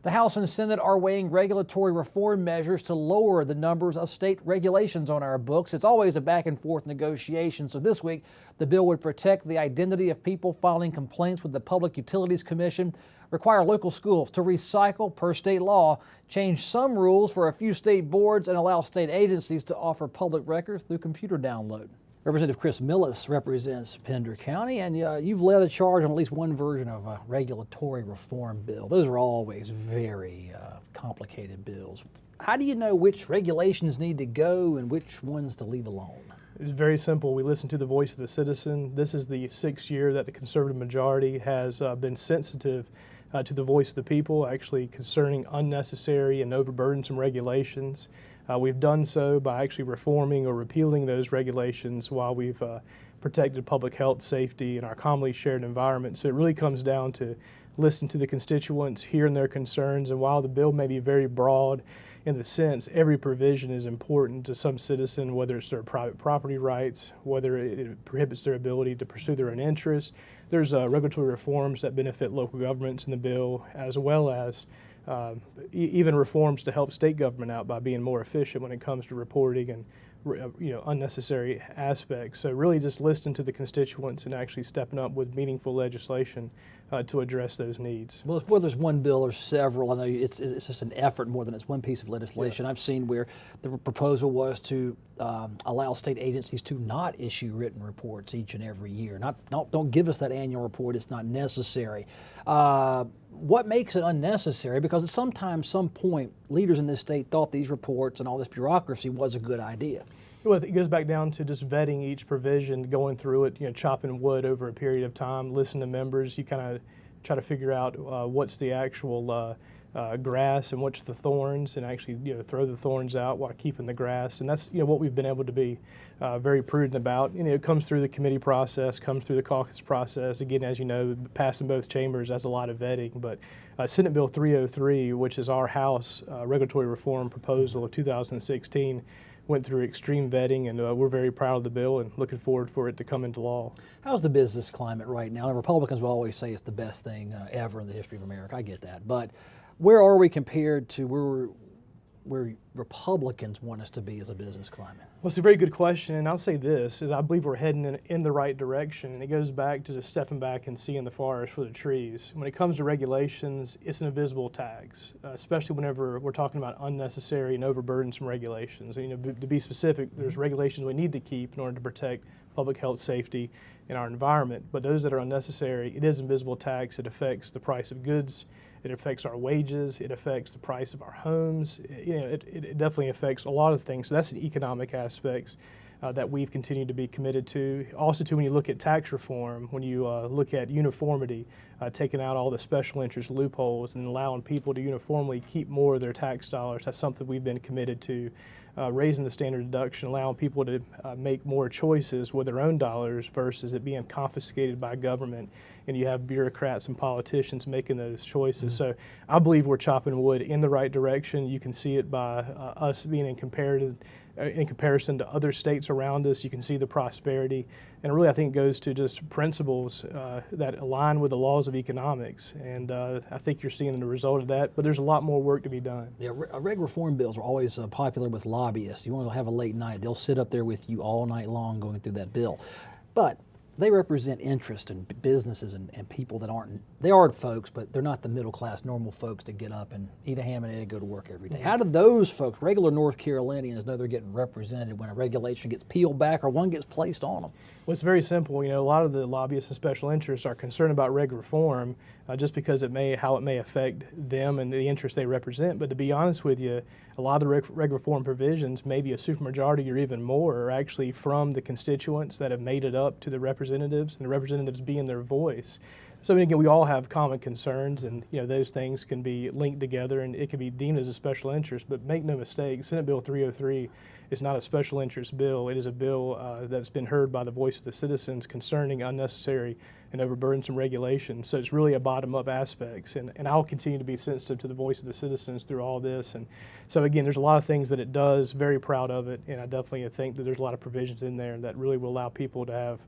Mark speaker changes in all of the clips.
Speaker 1: The House and Senate are weighing regulatory reform measures to lower the numbers of state regulations on our books. It's always a back and forth negotiation. So this week, the bill would protect the identity of people filing complaints with the Public Utilities Commission, require local schools to recycle per state law, change some rules for a few state boards, and allow state agencies to offer public records through computer download. Representative Chris Millis represents Pender County, and you've led a charge on at least one version of a regulatory reform bill. Those are always very complicated bills. How do you know which regulations need to go and which ones to leave alone?
Speaker 2: It's very simple. We listen to the voice of the citizen. This is the 6th year that the conservative majority has been sensitive to the voice of the people, actually concerning unnecessary and overburdensome regulations. We've done so by actually reforming or repealing those regulations while we've protected public health, safety, and our commonly shared environment. So it really comes down to listen to the constituents, hearing their concerns, and while the bill may be very broad in the sense, every provision is important to some citizen, whether it's their private property rights, whether it prohibits their ability to pursue their own interests. There's regulatory reforms that benefit local governments in the bill, as well as even reforms to help state government out by being more efficient when it comes to reporting and unnecessary aspects. So really just listening to the constituents and actually stepping up with meaningful legislation to address those needs.
Speaker 1: Well, whether it's one bill or several, I know it's just an effort more than it's one piece of legislation. Yeah. I've seen where the proposal was to allow state agencies to not issue written reports each and every year. Don't give us that annual report, it's not necessary. What makes it unnecessary? Because at some point, leaders in this state thought these reports and all this bureaucracy was a good idea.
Speaker 2: Well, it goes back down to just vetting each provision, going through it, chopping wood over a period of time, listen to members. You kind of try to figure out what's the actual grass and what's the thorns, and actually throw the thorns out while keeping the grass. And that's what we've been able to be very prudent about. It comes through the committee process, comes through the caucus process. Again, as you know, passed in both chambers, that's a lot of vetting. But Senate Bill 303, which is our House regulatory reform proposal of 2016, went through extreme vetting, and we're very proud of the bill and looking forward for it to come into law.
Speaker 1: How's the business climate right now? And Republicans will always say it's the best thing ever in the history of America. I get that. But where are we compared to where Republicans want us to be as a business climate?
Speaker 2: Well, it's a very good question, and I'll say this, is I believe we're heading in the right direction, and it goes back to just stepping back and seeing the forest for the trees. When it comes to regulations, it's an invisible tax, especially whenever we're talking about unnecessary and overburdensome regulations. To be specific, there's regulations we need to keep in order to protect public health, safety, and our environment, but those that are unnecessary, it is invisible tax. It affects the price of goods. It affects our wages. It affects the price of our homes. It definitely affects a lot of things. So that's an economic aspect that we've continued to be committed to. Also, too, when you look at tax reform, when you look at uniformity, taking out all the special interest loopholes and allowing people to uniformly keep more of their tax dollars, that's something we've been committed to. Raising the standard deduction, allowing people to make more choices with their own dollars versus it being confiscated by government, and you have bureaucrats and politicians making those choices. So I believe we're chopping wood in the right direction. You can see it by us being in comparison to other states around us. You can see the prosperity, and really I think it goes to just principles that align with the laws of economics, and I think you're seeing the result of that, but there's a lot more work to be done.
Speaker 1: Yeah, reg reform bills are always popular with lobbyists. You want to have a late night, they'll sit up there with you all night long going through that bill. But they represent interest in businesses and people that they are folks, but they're not the middle class, normal folks that get up and eat a ham and egg, go to work every day. How do those folks, regular North Carolinians, know they're getting represented when a regulation gets peeled back or one gets placed on them?
Speaker 2: Well, it's very simple. A lot of the lobbyists and special interests are concerned about reg reform just because how it may affect them and the interests they represent. But to be honest with you, a lot of the reg reform provisions, maybe a supermajority or even more, are actually from the constituents that have made it up to the representatives, and the representatives being their voice. So again, we all have common concerns, and those things can be linked together, and it can be deemed as a special interest. But make no mistake, Senate Bill 303 is not a special interest bill. It is a bill that's been heard by the voice of the citizens concerning unnecessary and overburdensome regulations. So it's really a bottom-up aspects, and I'll continue to be sensitive to the voice of the citizens through all this. And so again, there's a lot of things that it does. Very proud of it, and I definitely think that there's a lot of provisions in there that really will allow people to have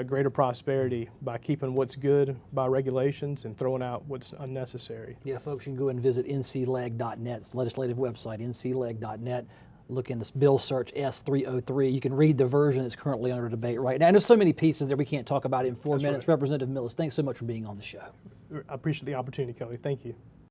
Speaker 2: greater prosperity by keeping what's good by regulations and throwing out what's unnecessary.
Speaker 1: Yeah, folks, you can go and visit ncleg.net. It's the legislative website, ncleg.net. Look in this bill search S303. You can read the version that's currently under debate right now. And there's so many pieces that we can't talk about in 4 minutes.
Speaker 2: Right.
Speaker 1: Representative Millis, thanks so much for being on the show.
Speaker 2: I appreciate the opportunity, Kelly. Thank you.